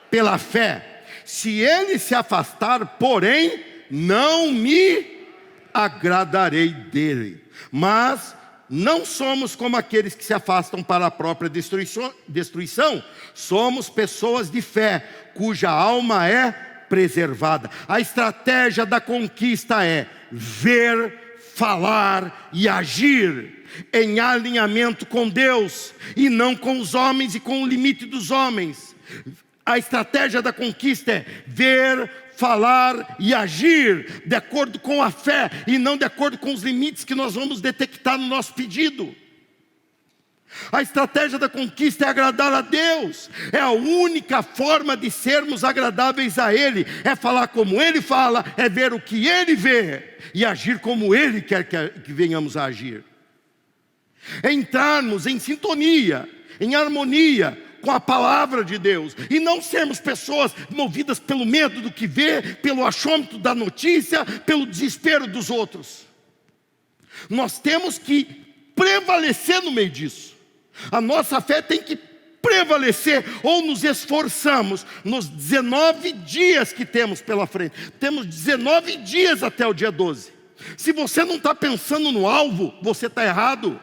pela fé. Se ele se afastar, porém, não me agradarei dele. Mas não somos como aqueles que se afastam para a própria destruição. Somos pessoas de fé, cuja alma é preservada. A estratégia da conquista é ver, falar e agir em alinhamento com Deus e não com os homens e com o limite dos homens. A estratégia da conquista é ver, falar e agir de acordo com a fé e não de acordo com os limites que nós vamos detectar no nosso pedido. A estratégia da conquista é agradar a Deus. É a única forma de sermos agradáveis a Ele. É falar como Ele fala, é ver o que Ele vê e agir como Ele quer que venhamos a agir. É entrarmos em sintonia, em harmonia com a palavra de Deus, e não sermos pessoas movidas pelo medo do que vê, pelo achômetro da notícia, pelo desespero dos outros. Nós temos que prevalecer no meio disso. A nossa fé tem que prevalecer, ou nos esforçamos nos 19 dias que temos pela frente. Temos 19 dias até o dia 12. Se você não está pensando no alvo, você está errado,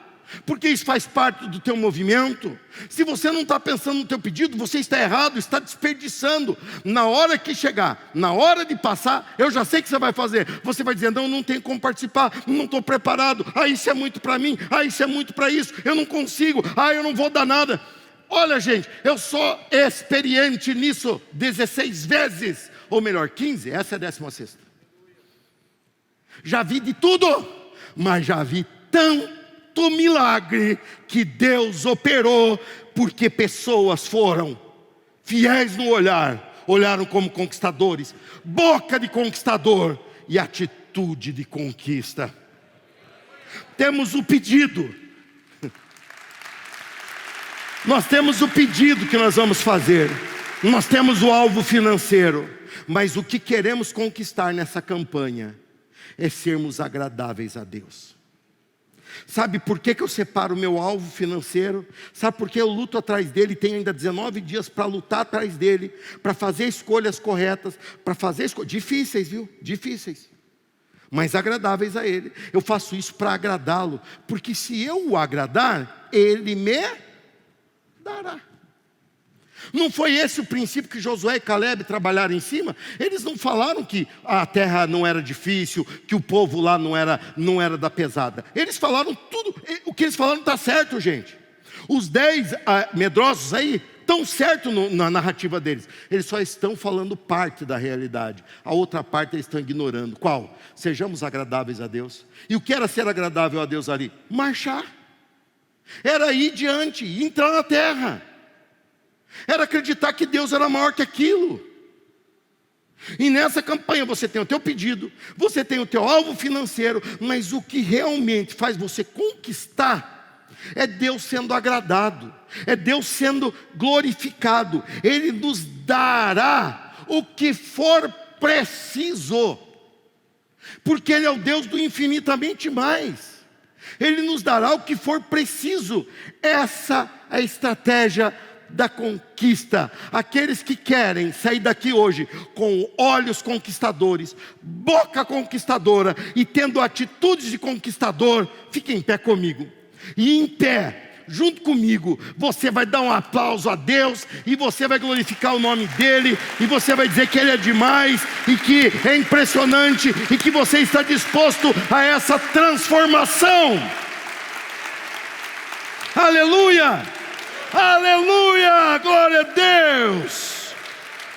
porque isso faz parte do teu movimento. Se você não está pensando no teu pedido, você está errado, está desperdiçando. Na hora que chegar, na hora de passar, eu já sei o que você vai fazer. Você vai dizer, não tenho como participar, não estou preparado, isso é muito para mim, isso é muito para isso, eu não consigo, eu não vou dar nada. Olha, gente, eu sou experiente nisso 16 vezes, ou melhor, 15, essa é a 16ª. Já vi de tudo, mas já vi tanto milagre que Deus operou, porque pessoas foram fiéis no olhar, olharam como conquistadores, boca de conquistador e atitude de conquista. Temos o pedido, nós temos o pedido que nós vamos fazer, nós temos o alvo financeiro, mas o que queremos conquistar nessa campanha é sermos agradáveis a Deus. Sabe por que eu separo o meu alvo financeiro? Sabe por que eu luto atrás dele? Tenho ainda 19 dias para lutar atrás dele, para fazer escolhas corretas, para fazer escolhas difíceis, viu? Difíceis, mas agradáveis a ele. Eu faço isso para agradá-lo, porque se eu o agradar, ele me dará. Não foi esse o princípio que Josué e Caleb trabalharam em cima? Eles não falaram que a terra não era difícil, que o povo lá não era da pesada. Eles falaram tudo, o que eles falaram está certo, gente. Os 10 medrosos aí estão certos na narrativa deles. Eles só estão falando parte da realidade. A outra parte eles estão ignorando. Qual? Sejamos agradáveis a Deus. E o que era ser agradável a Deus ali? Marchar. Era ir diante, entrar na terra. Era acreditar que Deus era maior que aquilo. E nessa campanha você tem o teu pedido, você tem o teu alvo financeiro, mas o que realmente faz você conquistar é Deus sendo agradado, é Deus sendo glorificado. Ele nos dará o que for preciso, porque Ele é o Deus do infinitamente mais. Ele nos dará o que for preciso. Essa é a estratégia da conquista. Aqueles que querem sair daqui hoje com olhos conquistadores, boca conquistadora e tendo atitudes de conquistador, fique em pé comigo. E em pé, junto comigo, você vai dar um aplauso a Deus, e você vai glorificar o nome dEle, e você vai dizer que Ele é demais, e que é impressionante, e que você está disposto a essa transformação. Aleluia! Aleluia, glória a Deus,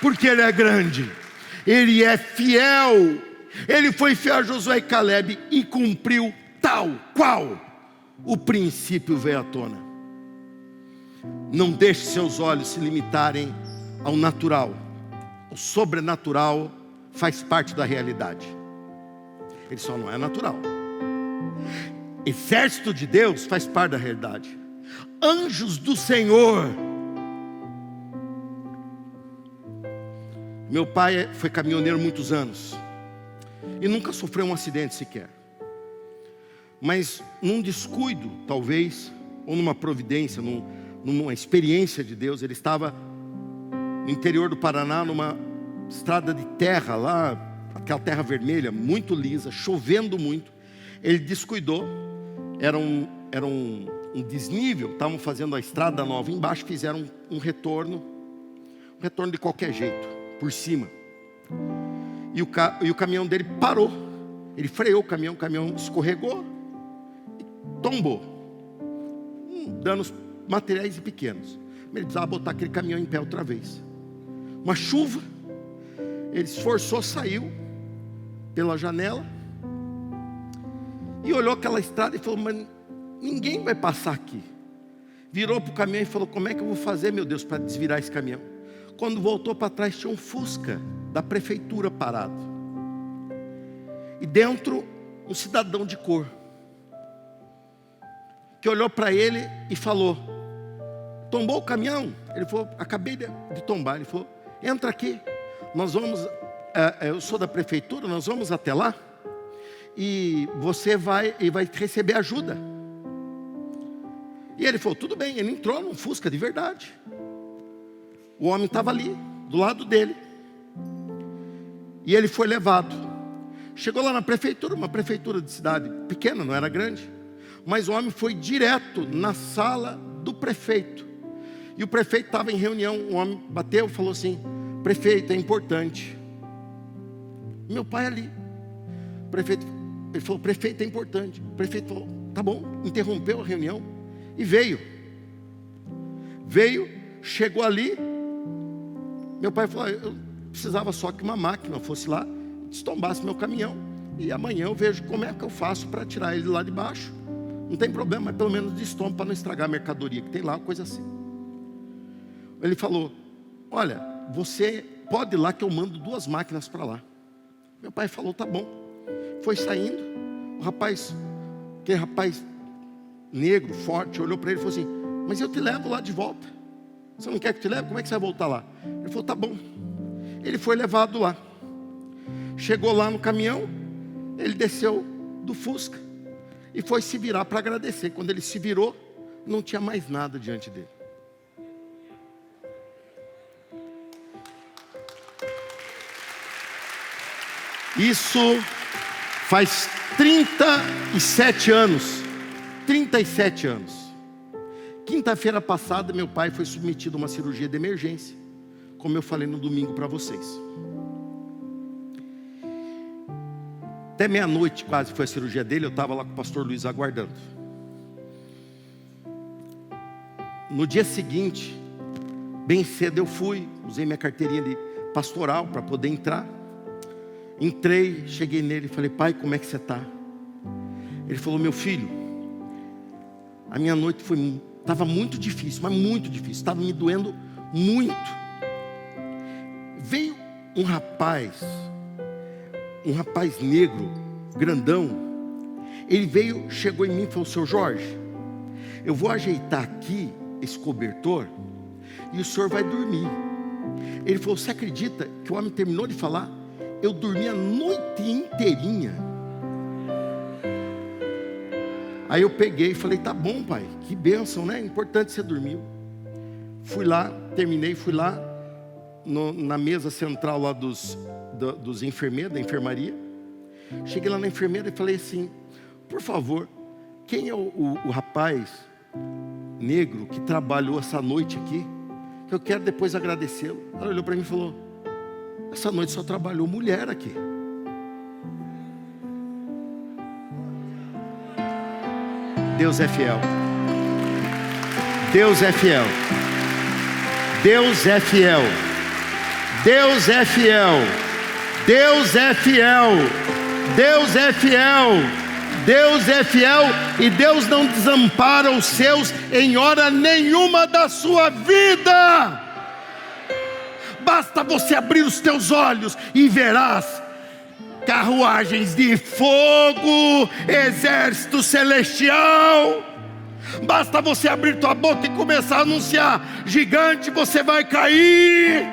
porque Ele é grande, Ele é fiel. Ele foi fiel a Josué e Caleb e cumpriu tal qual o princípio veio à tona. Não deixe seus olhos se limitarem ao natural. O sobrenatural faz parte da realidade, ele só não é natural. Exército de Deus faz parte da realidade. Anjos do Senhor. Meu pai foi caminhoneiro muitos anos e nunca sofreu um acidente sequer. Mas num descuido, talvez, ou numa providência, numa experiência de Deus, ele estava no interior do Paraná, numa estrada de terra lá, aquela terra vermelha, muito lisa, chovendo muito. Ele descuidou, era um desnível, estavam fazendo a estrada nova embaixo, fizeram um retorno de qualquer jeito, por cima. E o caminhão dele parou. Ele freou o caminhão escorregou e tombou. Danos materiais e pequenos. Ele precisava botar aquele caminhão em pé outra vez. Uma chuva, ele esforçou, saiu pela janela e olhou aquela estrada e falou, mas ninguém vai passar aqui. Virou para o caminhão e falou, como é que eu vou fazer, meu Deus, para desvirar esse caminhão? Quando voltou para trás, tinha um Fusca da prefeitura parado. E dentro, um cidadão de cor, que olhou para ele e falou, tombou o caminhão? Ele falou, acabei de tombar. Ele falou, entra aqui, nós vamos, eu sou da prefeitura, nós vamos até lá, e você vai receber ajuda. E ele falou, tudo bem. Ele entrou num Fusca de verdade, O homem estava ali, do lado dele. E ele foi levado. Chegou lá na prefeitura, uma prefeitura de cidade pequena, não era grande. Mas o homem foi direto na sala do prefeito. E o prefeito estava em reunião. O homem bateu e falou assim: prefeito, é importante. Meu pai ali. O prefeito, ele falou: prefeito, é importante. O prefeito falou: tá bom. Interrompeu a reunião e veio. Veio, chegou ali. Meu pai falou: eu precisava só que uma máquina fosse lá, destombasse meu caminhão, e amanhã eu vejo como é que eu faço para tirar ele lá de baixo. Não tem problema, mas pelo menos destomba para não estragar a mercadoria que tem lá, coisa assim. Ele falou: olha, você pode ir lá que eu mando 2 máquinas para lá. Meu pai falou: tá bom. Foi saindo. O rapaz, aquele rapaz negro, forte, olhou para ele e falou assim: mas eu te levo lá de volta. Você não quer que eu te leve? Como é que você vai voltar lá? Ele falou: tá bom. Ele foi levado lá. Chegou lá no caminhão, ele desceu do Fusca e foi se virar para agradecer. Quando ele se virou, não tinha mais nada diante dele. Isso faz 37 anos. 37 anos. Quinta-feira passada, meu pai foi submetido a uma cirurgia de emergência, como eu falei no domingo para vocês. Até meia-noite quase foi a cirurgia dele. Eu estava lá com o pastor Luiz aguardando. No dia seguinte, bem cedo eu fui, usei minha carteirinha de pastoral para poder entrar. Entrei, cheguei nele e falei: pai, como é que você está? Ele falou: meu filho, a minha noite estava muito difícil, mas muito difícil, estava me doendo muito. Veio um rapaz negro, grandão. Ele veio, chegou em mim e falou: seu Jorge, eu vou ajeitar aqui esse cobertor e o senhor vai dormir. Ele falou: você acredita que o homem terminou de falar? Eu dormi a noite inteirinha. Aí eu peguei e falei: tá bom, pai, que bênção, né? Importante você dormiu. Fui lá, terminei, fui lá na mesa central lá dos enfermeiros, da enfermaria. Cheguei lá na enfermeira e falei assim: por favor, quem é o rapaz negro que trabalhou essa noite aqui? Eu quero depois agradecê-lo. Ela olhou para mim e falou: essa noite só trabalhou mulher aqui. Deus é fiel. Deus é fiel. Deus é fiel. Deus é fiel. Deus é fiel. Deus é fiel. Deus é fiel. E Deus não desampara os seus em hora nenhuma da sua vida. Basta você abrir os teus olhos e verás carruagens de fogo, exército celestial. Basta você abrir tua boca e começar a anunciar: gigante, você vai cair.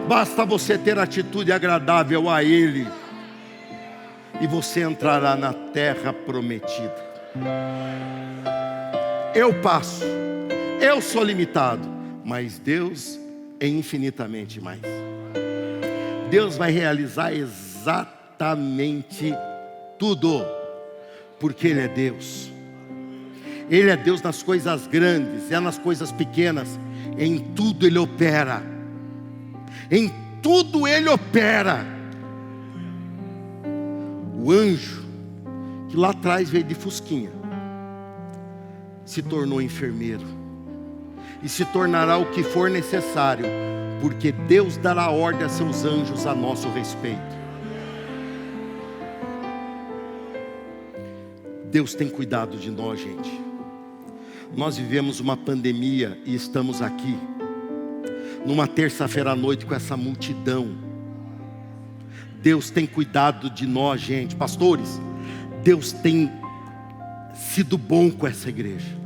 Basta você ter atitude agradável a Ele, e você entrará na terra prometida. Eu passo, eu sou limitado, mas Deus é infinitamente mais. Deus vai realizar exatamente tudo, porque Ele é Deus. Ele é Deus nas coisas grandes, é nas coisas pequenas. Em tudo Ele opera. Em tudo Ele opera. O anjo que lá atrás veio de fusquinha se tornou enfermeiro, e se tornará o que for necessário, porque Deus dará ordem a seus anjos a nosso respeito. Deus tem cuidado de nós, gente. Nós vivemos uma pandemia e estamos aqui numa terça-feira à noite com essa multidão. Deus tem cuidado de nós, gente. Pastores, Deus tem sido bom com essa igreja.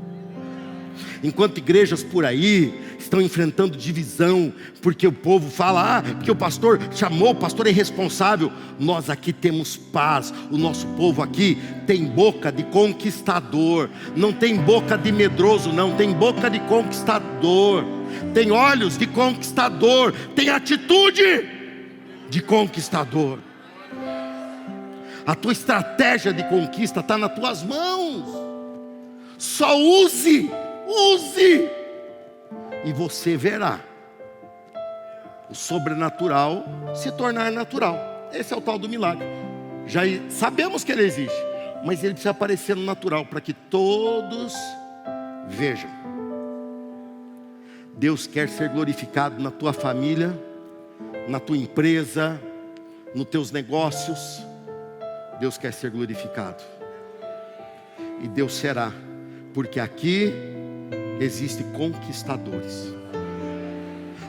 Enquanto igrejas por aí estão enfrentando divisão, porque o povo fala, porque o pastor chamou, o pastor é irresponsável. Nós aqui temos paz. O nosso povo aqui tem boca de conquistador. Não tem boca de medroso, não. Tem boca de conquistador. Tem olhos de conquistador. Tem atitude de conquistador. A tua estratégia de conquista está nas tuas mãos. Só use. E você verá o sobrenatural se tornar natural. Esse é o tal do milagre. Já sabemos que ele existe, mas ele precisa aparecer no natural para que todos vejam. Deus quer ser glorificado na tua família, na tua empresa, nos teus negócios. Deus quer ser glorificado. E Deus será, porque aqui existem conquistadores.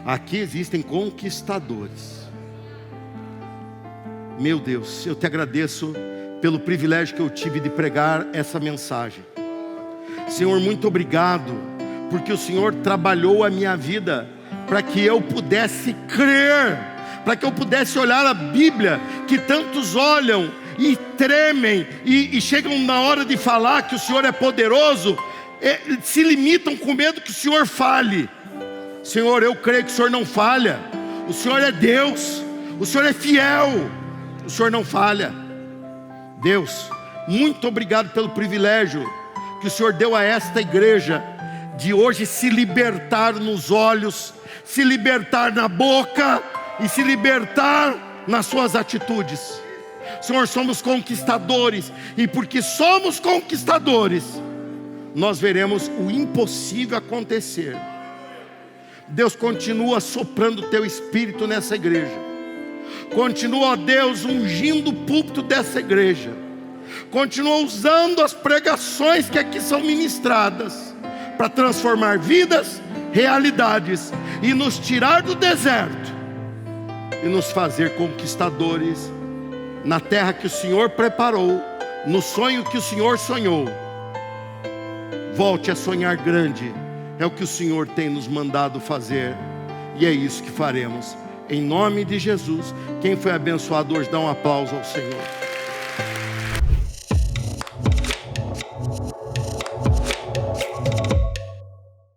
Aqui existem conquistadores. Meu Deus, eu te agradeço pelo privilégio que eu tive de pregar essa mensagem. Senhor, muito obrigado, porque o Senhor trabalhou a minha vida para que eu pudesse crer, para que eu pudesse olhar a Bíblia, que tantos olham e tremem, e chegam na hora de falar que o Senhor é poderoso, se limitam com medo que o Senhor fale. Senhor, eu creio que o Senhor não falha. O Senhor é Deus, o Senhor é fiel, o Senhor não falha. Deus, muito obrigado pelo privilégio que o Senhor deu a esta igreja, de hoje se libertar nos olhos, se libertar na boca e se libertar nas suas atitudes. Senhor, somos conquistadores, e porque somos conquistadores, nós veremos o impossível acontecer. Deus, continua soprando o teu espírito nessa igreja. Continua, ó Deus, ungindo o púlpito dessa igreja. Continua usando as pregações que aqui são ministradas para transformar vidas, realidades, e nos tirar do deserto e nos fazer conquistadores na terra que o Senhor preparou, no sonho que o Senhor sonhou. Volte a sonhar grande. É o que o Senhor tem nos mandado fazer, e é isso que faremos, em nome de Jesus. Quem foi abençoado hoje, dá um aplauso ao Senhor.